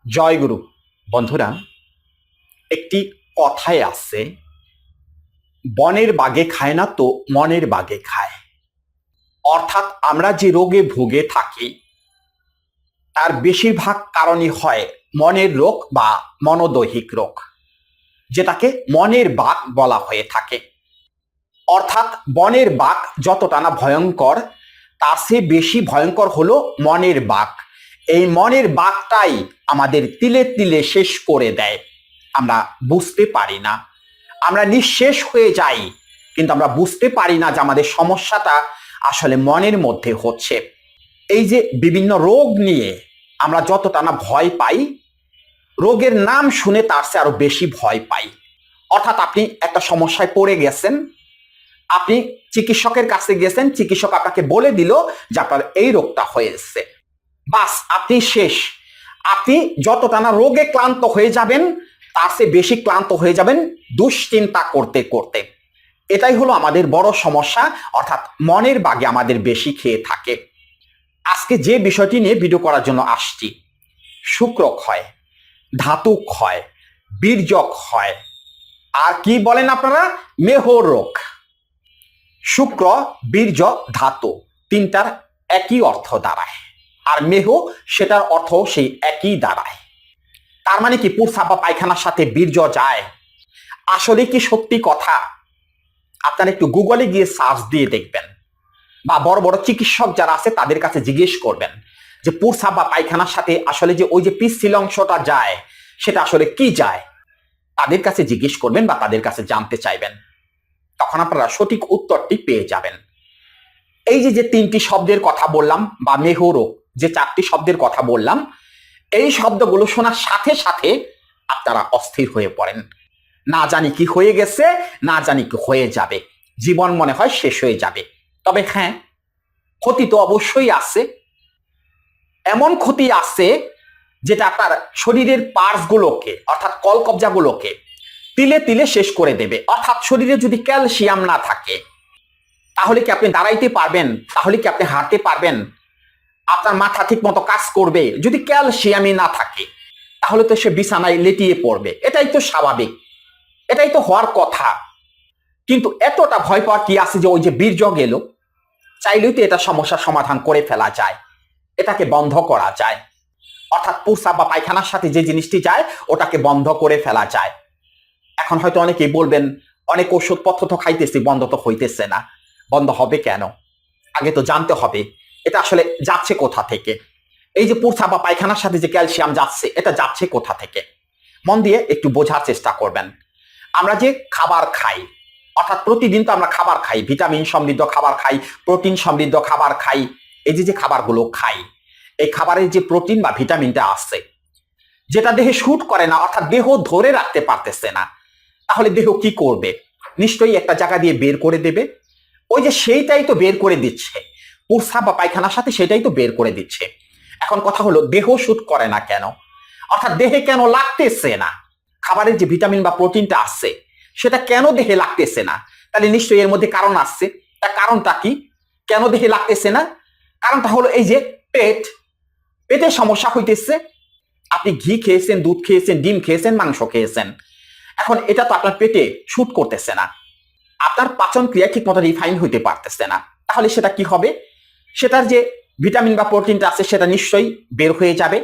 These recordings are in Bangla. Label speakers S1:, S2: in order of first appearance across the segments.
S1: জয়গুরু। বন্ধুরা, একটি কথায় আছে, বনের বাঘে খায় না তো মনের বাঘে খায়। অর্থাৎ আমরা যে রোগে ভুগে থাকি তার বেশিরভাগ কারণই হয় মনের রোগ বা মনোদৈহিক রোগ, যেটাকে মনের বাঘ বলা হয়ে থাকে। অর্থাৎ বনের বাঘ যতটা না ভয়ঙ্কর, তার চেয়ে বেশি ভয়ঙ্কর হলো মনের বাঘ। এই মনের বাঘটাই আমাদের তিলে তিলে শেষ করে দেয়। আমরা বুঝতে পারি না, আমরা নিঃশেষ হয়ে যাই, কিন্তু আমরা বুঝতে পারি না যে আমাদের সমস্যাটা আসলে মনের মধ্যে হচ্ছে। এই যে বিভিন্ন রোগ নিয়ে আমরা যতটা না ভয় পাই, রোগের নাম শুনে তার চেয়ে আরো বেশি ভয় পাই। অর্থাৎ আপনি একটা সমস্যায় পড়ে গেছেন, আপনি চিকিৎসকের কাছে গেছেন, চিকিৎসক আপনাকে বলে দিল যে আপনার এই রোগটা হয়েছে, বাস আপনি শেষ। আপনি যতটা না রোগে ক্লান্ত হয়ে যাবেন, তার চেয়ে বেশি ক্লান্ত হয়ে যাবেন দুশ্চিন্তা করতে করতে। এটাই হলো আমাদের বড় সমস্যা, অর্থাৎ মনের বাগে আমাদের বেশি খেয়ে থাকে। আজকে যে বিষয়টি নিয়ে ভিডিও করার জন্য আসছি, শুক্র ক্ষয়, ধাতু ক্ষয়, বীর্য ক্ষয়, আর কি বলেন আপনারা, মেহ রোগ। শুক্র, বীর্য, ধাতু তিনটার একই অর্থ দাঁড়ায়, আর মেহ সেটার অর্থ সেই একই দাঁড়ায়। তার মানে কি প্রস্রাব বা পায়খানার সাথে বীর্য যায়? আসলে কি সত্যি কথা? আপনারা একটু গুগলে গিয়ে সার্চ দিয়ে দেখবেন, বা বড় বড় চিকিৎসক যারা আছে তাদের কাছে জিজ্ঞেস করবেন যে প্রস্রাব বা পায়খানার সাথে আসলে যে ওই যে পিচ্ছিল অংশটা যায়, সেটা আসলে কি যায়। তাদের কাছে জিজ্ঞেস করবেন বা তাদের কাছে জানতে চাইবেন, তখন আপনারা সঠিক উত্তরটি পেয়ে যাবেন। এই যে যে তিনটি শব্দের কথা বললাম, বা মেহরো যে চারটি শব্দের কথা বললাম, এই শব্দগুলো শোনার সাথে সাথে আপনারা অস্থির হয়ে পড়েন। না জানি কি হয়ে গেছে, না জানি কি হয়ে যাবে, জীবন মনে হয় শেষ হয়ে যাবে। তবে হ্যাঁ, ক্ষতি তো অবশ্যই আছে। এমন ক্ষতি আছে যেটা আপনার শরীরের পার্টস গুলোকে, অর্থাৎ কলকবজাগুলোকে তিলে তিলে শেষ করে দেবে। অর্থাৎ শরীরে যদি ক্যালসিয়াম না থাকে, তাহলে কি আপনি দাঁড়াইতে পারবেন? তাহলে কি আপনি হাঁটতে পারবেন? আপনার মাথা ঠিক মতো কাজ করবে? যদি ক্যালসিয়ামই না থাকে, তাহলে তো সে বিছানায় লেটিয়ে পড়বে। এটাই তো স্বাভাবিক, এটাই তো হওয়ার কথা। কিন্তু এতটা ভয় পাওয়ার কি আছে যে ওই যে বীর্য গেল, চাইলেই তো এটা সমস্যার সমাধান করে ফেলা যায়, এটাকে বন্ধ করা যায়। অর্থাৎ প্রস্রাব বা পায়খানার সাথে যে জিনিসটি যায়, ওটাকে বন্ধ করে ফেলা যায়। এখন হয়তো অনেকেই বলবেন, অনেক ওষুধপত্র তো খাইতেছি, বন্ধ তো হইতেছে না। বন্ধ হবে কেন? আগে তো জানতে হবে এটা আসলে যাচ্ছে কোথা থেকে। এই যে প্রস্রাব বা পায়খানার সাথে যে ক্যালসিয়াম যাচ্ছে, এটা যাচ্ছে কোথা থেকে? মন দিয়ে একটু বোঝার চেষ্টা করবেন। আমরা যে খাবার খাই, অর্থাৎ প্রতিদিন তো আমরা খাবার খাই, ভিটামিন সমৃদ্ধ খাবার খাই, প্রোটিন সমৃদ্ধ খাবার খাই। এই যে যে খাবারগুলো খাই, এই খাবারের যে প্রোটিন বা ভিটামিনটা আছে, যেটা দেহে শুট করে না, অর্থাৎ দেহ ধরে রাখতে পারতেছে না, তাহলে দেহ কি করবে? নিশ্চয়ই একটা জায়গা দিয়ে বের করে দেবে। ওই যে সেইটাই তো বের করে দিচ্ছে, প্রস্রাব বা পায়খানার সাথে সেটাই তো বের করে দিচ্ছে। এখন কথা হলো, দেহ শুট করে না কেন? অর্থাৎ দেহে কেন লাগতেছে না? খাবারের যে ভিটামিন বা প্রোটিনটা আছে, সেটা কেন দেহে লাগতেছে না? তাহলে নিশ্চয়ই এর মধ্যে কারণ আছে। তার কারণটা কি? কেন দেহে লাগতেছে না? কারণটা হলো এই যে পেটের সমস্যা হইতেছে। আপনি ঘি খেয়েছেন, দুধ খেয়েছেন, ডিম খেয়েছেন, মাংস খেয়েছেন, এখন এটা তো আপনার পেটে শুট করতেছে না, আপনার পাচন ক্রিয়া ঠিক মতো রিফাইন হইতে পারতেছে না। তাহলে সেটা কি হবে? সেটার যে ভিটামিন বা প্রোটিনটা আছে, সেটা নিশ্চয়ই বের হয়ে যাবে।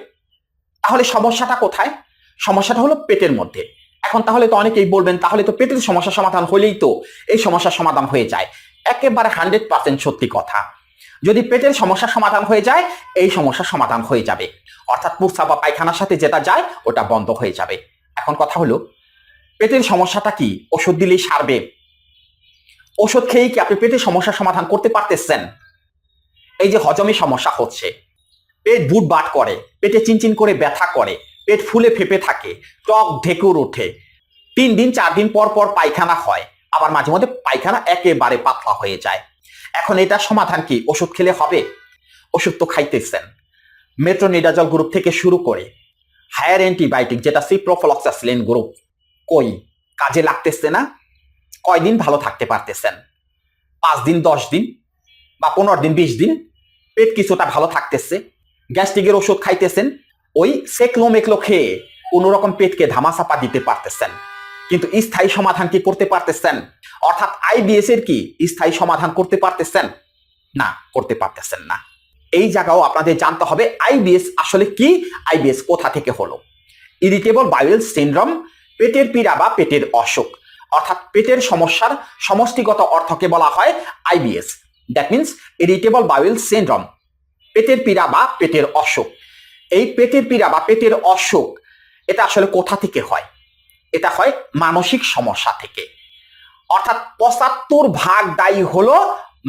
S1: তাহলে সমস্যাটা কোথায়? সমস্যাটা হলো পেটের মধ্যে। এখন তাহলে তো অনেকেই বলবেন, তাহলে তো পেটের সমস্যা সমাধান হলেই তো এই সমস্যার সমাধান হয়ে যায়। একেবারে 100% সত্যি কথা। যদি পেটের সমস্যা সমাধান হয়ে যায়, এই সমস্যার সমাধান হয়ে যাবে। অর্থাৎ প্রস্রাব বা পায়খানার সাথে যেটা যায়, ওটা বন্ধ হয়ে যাবে। এখন কথা হলো, পেটের সমস্যাটা কি ওষুধ দিলেই সারবে? ওষুধ খেয়েই কি আপনি পেটের সমস্যার সমাধান করতে পারতেছেন? এই যে হজমে সমস্যা হচ্ছে, পেট বুটবাট করে, পেটে চিনচিন করে ব্যথা করে, পেট ফুলে ফেপে থাকে, টক ঢেকুর ওঠে, 3 দিন 4 দিন পর পর পায়খানা হয়, আবার মাঝে মধ্যে পায়খানা একেবারে পাতলা হয়ে যায়। এখন এটার সমাধান কি ওষুধ খেলে হবে? ওষুধ তো খাইতেছেন, মেট্রোনিডাজল গ্রুপ থেকে শুরু করে হায়ার অ্যান্টিবায়োটিক যেটা সিপ্রোফ্লক্সাসিলিন গ্রুপ, কই কাজে লাগতেছে না? কয়দিন ভালো থাকতে পারতেছেন? 5 দিন, 10 দিন, বা 15 দিন, 20 দিন পেট কিছুটা ভালো থাকতেছে, গ্যাস্ট্রিকের ওষুধ খাইতেছেন, ওই সেকলো মেকলো খেয়ে কোনোরকম পেটকে ধামাচাপা দিতে পারতেছেন, কিন্তু স্থায়ী সমাধান কি করতে পারতেছেন? অর্থাৎ আইবিএস এর কি স্থায়ী সমাধান করতে পারতেছেন? না, করতে পারতেছেন না। এই জায়গাও আপনাদের জানতে হবে আইবিএস আসলে কি, আইবিএস কোথা থেকে হলো। ইরিটেবল বাউল সিনড্রোম পেটের পীড়া বা পেটের অসুখ, অর্থাৎ পেটের সমস্যার সমষ্টিগত অর্থকে বলা হয় IBS. That means irritable bowel syndrome, পেটের পীড়া বা পেটের অসুখ। এই পেটের পীড়া বা পেটের অসুখ এটা আসলে কোথা থেকে হয়? এটা হয় মানসিক সমস্যা থেকে, অর্থাৎ ৭৫% দায়ী হলো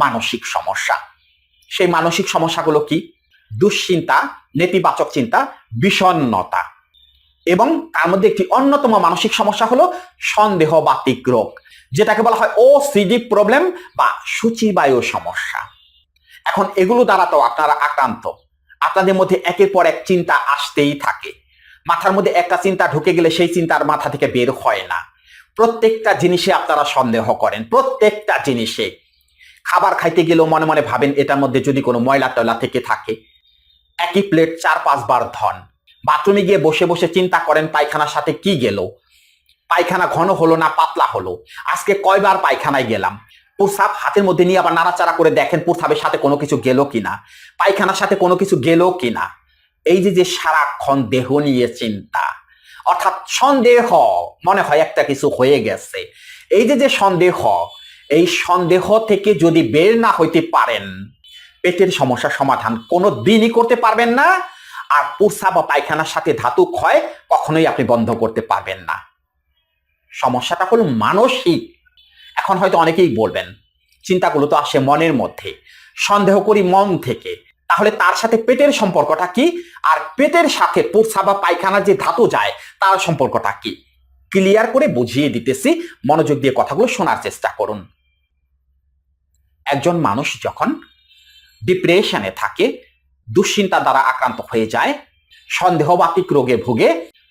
S1: মানসিক সমস্যা। সেই মানসিক সমস্যাগুলো কি? দুশ্চিন্তা, নেতিবাচক চিন্তা, বিষণ্ণতা, এবং তার মধ্যে একটি অন্যতম মানসিক সমস্যা হলো সন্দেহবাতিক রোগ, যেটাকে বলা হয় ওসিডি প্রবলেম বা সূচিবায়ু সমস্যা। এখন এগুলো দ্বারা তো আপনারা আক্রান্ত, আপনাদের মধ্যে একের পর এক চিন্তা আসতেই থাকে। মাথার মধ্যে একটা চিন্তা ঢুকে গেলে সেই চিন্তার মাথা থেকে বের হয় না। প্রত্যেকটা জিনিসে আপনারা সন্দেহ করেন, প্রত্যেকটা জিনিসে। খাবার খাইতে গেলেও মনে মনে ভাবেন এটার মধ্যে যদি কোনো ময়লা টয়লা থেকে থাকে। একই প্লেট ৪-৫ বার ধন। বাথরুমে গিয়ে বসে বসে চিন্তা করেন পায়খানার সাথে কি গেল, পায়খানা ঘন হলো না পাতলা হলো, আজকে কয়বার পায়খানায় গেলাম। প্রস্রাব হাতের মধ্যে নিয়ে আবার নাড়াচাড়া করে দেখেন প্রস্রাবের সাথে কোনো কিছু গেল কিনা, পায়খানার সাথে কোনো কিছু গেল কিনা। এই যে সারাক্ষণ দেহ নিয়ে চিন্তা, অর্থাৎ সন্দেহ, মনে হয় একটা কিছু হয়ে গেছে। এই যে সন্দেহ, এই সন্দেহ থেকে যদি বের না হইতে পারেন, পেটের সমস্যার সমাধান কোনো দিনই করতে পারবেন না। আর প্রস্রাব বা পায়খানার সাথে ধাতু ক্ষয় কখনোই আপনি বন্ধ করতে পারবেন না। সমস্যাটা হলো মানসিক। এখন হয়তো অনেকেই বলবেন চিন্তাগুলো তো আসে মনের মধ্যে, সন্দেহ করি মন থেকে, তাহলে তার সাথে পেটের সম্পর্কটা কি? আর পেটের সাথে প্রস্রাব বা পায়খানার যে ধাতু যায় তার সম্পর্কটা কি? ক্লিয়ার করে বুঝিয়ে দিতেছি, মনোযোগ দিয়ে কথাগুলো শোনার চেষ্টা করুন। একজন মানুষ যখন ডিপ্রেশনে থাকে, দুশ্চিন্তা দ্বারা আক্রান্ত হয়ে যায়, সন্দেহবাতিক রোগে ভুগে,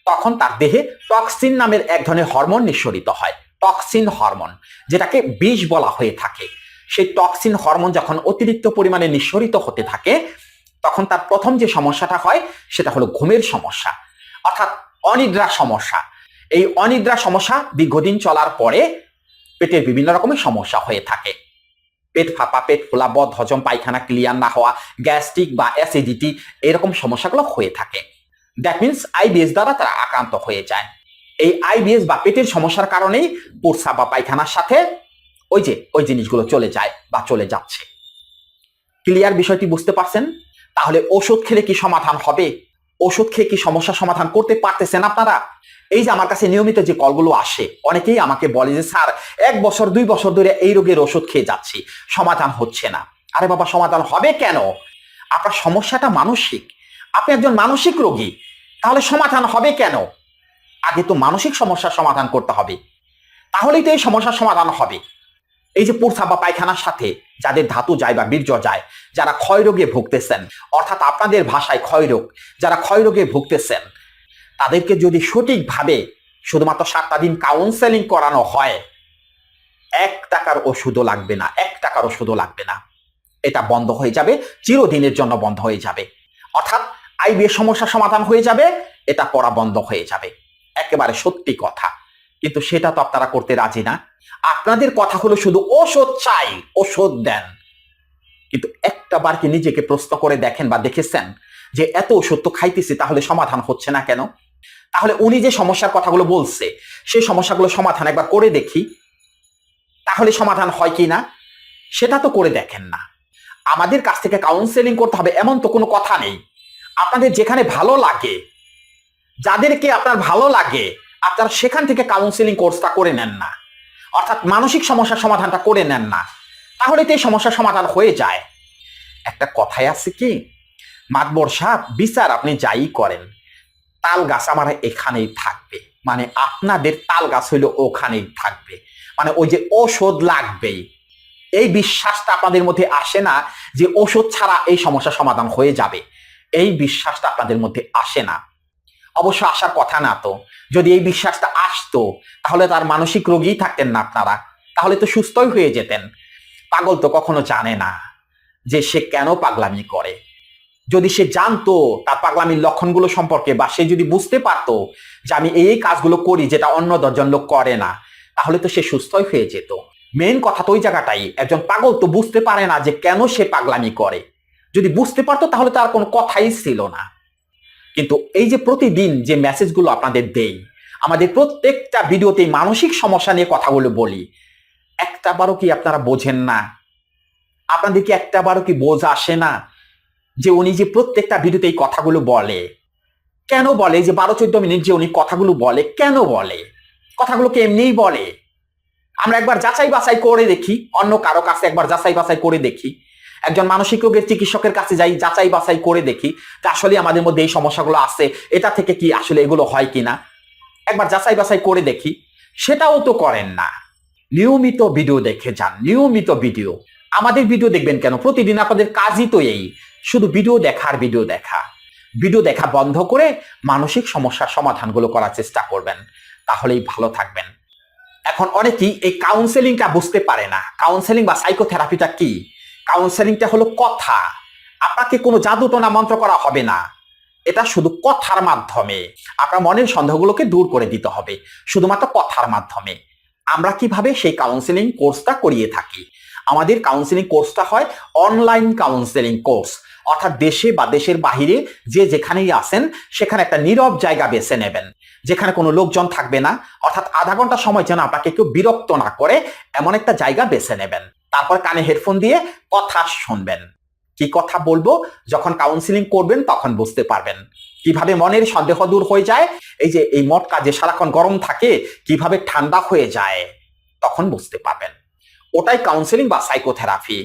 S1: তখন তার দেহে টক্সিন নামের এক ধরনের হরমোন নিঃসরিত হয়, টক্সিন হরমোন, যেটাকে বিষ বলা হয়ে থাকে। সেই টক্সিন হরমোন যখন অতিরিক্ত পরিমাণে নিঃসরিত হতে থাকে, তখন তার প্রথম যে সমস্যাটা হয় সেটা হলো ঘুমের সমস্যা, অর্থাৎ অনিদ্রা সমস্যা। এই অনিদ্রা সমস্যা দীর্ঘদিন চলার পরে পেটের বিভিন্ন রকমের সমস্যা হয়ে থাকে। পেট ফাঁপা, পেট ফোলা, বদ হজম, পায়খানা ক্লিয়ার না হওয়া, গ্যাস্ট্রিক বা অ্যাসিডিটি, এরকম সমস্যাগুলো হয়ে থাকে। দ্যাট মিনস আইবিএস দ্বারা তারা আক্রান্ত হয়ে যায়। এই আইবিএস বা পেটের সমস্যার কারণেই প্রস্রাব বা পায়খানার সাথে ওই জিনিসগুলো চলে যায় বা চলে যাচ্ছে। ক্লিয়ার বিষয়টি বুঝতে পারছেন? তাহলে ওষুধ খেলে কি সমাধান হবে? ওষুধ খেয়ে কি সমস্যার সমাধান করতে পারতেছেন আপনারা? এই যে আমার কাছে নিয়মিত যে কলগুলো আসে, অনেকেই আমাকে বলে যে স্যার 1 বছর 2 বছর ধরে এই রোগের ওষুধ খেয়ে যাচ্ছি, সমাধান হচ্ছে না। আরে বাবা, সমাধান হবে কেন? আপনার সমস্যাটা মানসিক, আপনি একজন মানসিক রোগী, তাহলে সমাধান হবে কেন? আগে তো মানসিক সমস্যার সমাধান করতে হবে, তাহলেই তো এই সমস্যার সমাধান হবে। এই যে প্রস্রাব বা পায়খানার সাথে যাদের ধাতু যায় বা বীর্য যায়, যারা ক্ষয় রোগে ভুগতেছেন, অর্থাৎ আপনাদের ভাষায় ক্ষয় রোগ, যারা ক্ষয় রোগে ভুগতেছেন, তাদেরকে যদি সঠিকভাবে শুধুমাত্র 7টা দিন কাউন্সেলিং করানো হয়, 1 টাকার ওষুধও লাগবে না, 1 টাকার ওষুধও লাগবে না। এটা বন্ধ হয়ে যাবে, চিরদিনের জন্য বন্ধ হয়ে যাবে। অর্থাৎ আইবিএস সমস্যার সমাধান হয়ে যাবে, এটা পড়া বন্ধ হয়ে যাবে। একেবারে সত্যি কথা, কিন্তু সেটা তো আপনারা করতে রাজি না। আপনাদের কথা হলো শুধু ওষুধ চাই, ওষুধ দেন। কিন্তু একটা বার কি নিজেকে প্রশ্ন করে দেখেন বা দেখেছেন যে এত ওষুধ তো খাইতেছি, তাহলে সমাধান হচ্ছে না কেন? তাহলে উনি যে সমস্যার কথাগুলো বলছে, সেই সমস্যাগুলো সমাধান একবার করে দেখি, তাহলে সমাধান হয় কি না সেটা তো করে দেখেন না। আমাদের কাছ থেকে কাউন্সেলিং করতে হবে এমন তো কোনো কথা নেই। আপনাদের যেখানে ভালো লাগে, যাদেরকে আপনার ভালো লাগে, আপনারা সেখান থেকে কাউন্সেলিং কোর্সটা করে নেন না, অর্থাৎ মানসিক সমস্যার সমাধানটা করে নেন না, তাহলে তো এই সমস্যার সমাধান হয়ে যায়। একটা কথাই আছে কি, মাতবর সাহেব, বিচার আপনি যাই করেন, তাল গাছ আমার এখানেই থাকবে, মানে আপনাদের তাল গাছ হইলো ওখানেই থাকবে, মানে ওই যে ওষুধ লাগবেই। এই বিশ্বাসটা আপনাদের মধ্যে আসে না যে ওষুধ ছাড়া এই সমস্যার সমাধান হয়ে যাবে, এই বিশ্বাসটা আপনাদের মধ্যে আসে না। অবশ্য আসার কথা না তো। যদি এই বিশ্বাসটা আসতো তাহলে তার মানসিক রোগীই থাকতেন না আপনারা, তাহলে তো সুস্থই হয়ে যেতেন। পাগল তো কখনো জানে না যে সে কেন পাগলামি করে। যদি সে জানতো তার পাগলামির লক্ষণগুলো সম্পর্কে, বা সে যদি বুঝতে পারতো যে আমি এই কাজগুলো করি যেটা অন্য 10 জন লোক করে না, তাহলে তো সে সুস্থই হয়ে যেত। মেন কথা তো ওই জায়গাটাই, একজন পাগল তো বুঝতে পারে না যে কেন সে পাগলামি করে। যদি বুঝতে পারতো তাহলে তার কোনো কথাই ছিল না। কিন্তু এই যে প্রতিদিন যে মেসেজগুলো আপনাদের দেই, আমাদের প্রত্যেকটা ভিডিওতেই মানসিক সমস্যা নিয়ে কথাগুলো বলি, একটাবারও কি আপনারা বোঝেন না? আপনাদের কি একটাবারও কি বোঝ আসে না যে উনি যে প্রত্যেকটা ভিডিওতে এই কথাগুলো বলে? কেন বলে? যে 12-14 মিনিট যে উনি কথাগুলো বলে, কেন বলে? কথাগুলোকে এমনিই বলে? আমরা একবার যাচাই বাছাই করে দেখি, অন্য কারো কাছে একবার যাচাই বাছাই করে দেখি, একজন মানসিক রোগের চিকিৎসকের কাছে যাই, যাচাই বাছাই করে দেখি যে আসলে আমাদের মধ্যে এই সমস্যাগুলো আছে, এটা থেকে কি আসলে এগুলো হয় কিনা, একবার যাচাই বাছাই করে দেখি। সেটাও তো করেন না। নিয়মিত ভিডিও দেখে যান, নিয়মিত ভিডিও। আমাদের ভিডিও দেখবেন কেন? প্রতিদিন আপনাদের কাজই তো এই, শুধু ভিডিও দেখা আর ভিডিও দেখা। ভিডিও দেখা বন্ধ করে মানসিক সমস্যার সমাধানগুলো করার চেষ্টা করবেন, তাহলেই ভালো থাকবেন। এখন অনেকেই এই কাউন্সেলিংটা বুঝতে পারে না। কাউন্সেলিং বা সাইকোথেরাপিটা কি? কাউন্সেলিংটা হলো কথা। আপনাকে কোনো জাদুটোনা মন্ত্র করা হবে না, এটা শুধু কথার মাধ্যমে আপনার মনের সন্দেহগুলোকে দূর করে দিতে হবে, শুধুমাত্র কথার মাধ্যমে। আমরা কিভাবে সেই কাউন্সেলিং কোর্সটা করিয়ে থাকি? আমাদের কাউন্সেলিং কোর্সটা হয় অনলাইন কাউন্সেলিং কোর্স, অর্থাৎ দেশে বা দেশের বাহিরে যে যেখানেই আসেন সেখানে একটা নীরব জায়গা বেছে নেবেন, যেখানে কোনো লোকজন থাকবে না, অর্থাৎ আধা ঘন্টা সময় যেন আপনাকে কেউ বিরক্ত না করে এমন একটা জায়গা বেছে নেবেন। তারপর কানে হেডফোন দিয়ে কথা শুনবেন। কি কথা বলবো যখন কাউন্সিলিং করবেন তখন বুঝতে পারবেন কিভাবে মনের সন্দেহ দূর হয়ে যায়। এই যে এই মটকা যে সারাক্ষণ গরম থাকে কিভাবে ঠান্ডা হয়ে যায় তখন বুঝতে পারবেন। ওটাই কাউন্সিলিং বা সাইকোথেরাপি।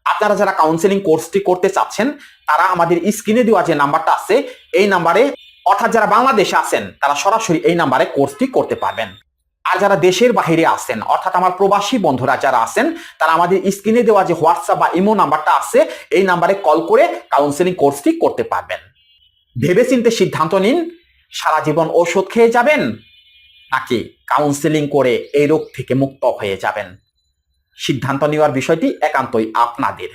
S1: আপনারা যারা কাউন্সিলিং কোর্সটি করতে চাচ্ছেন তারা আমাদের স্ক্রিনে দেওয়া যে নাম্বারটা আছে এই নাম্বারে, অর্থাৎ যারা বাংলাদেশে আছেন তারা সরাসরি এই নাম্বারে কোর্সটি করতে পারবেন। আর যারা দেশের বাইরে আছেন, অর্থাৎ আমার প্রবাসী বন্ধুরা যারা আছেন, তারা আমাদের স্ক্রিনে দেওয়া যে হোয়াটসঅ্যাপ বা ইমো নাম্বারটা আছে এই নাম্বারে কল করে কাউন্সেলিং কোর্সটি করতে পারবেন। ভেবেচিন্তে সিদ্ধান্ত নিন, সারা জীবন ওষুধ খেয়ে যাবেন নাকি কাউন্সেলিং করে এই রোগ থেকে মুক্ত হয়ে যাবেন। সিদ্ধান্ত নেওয়ার বিষয়টি একান্তই আপনাদের।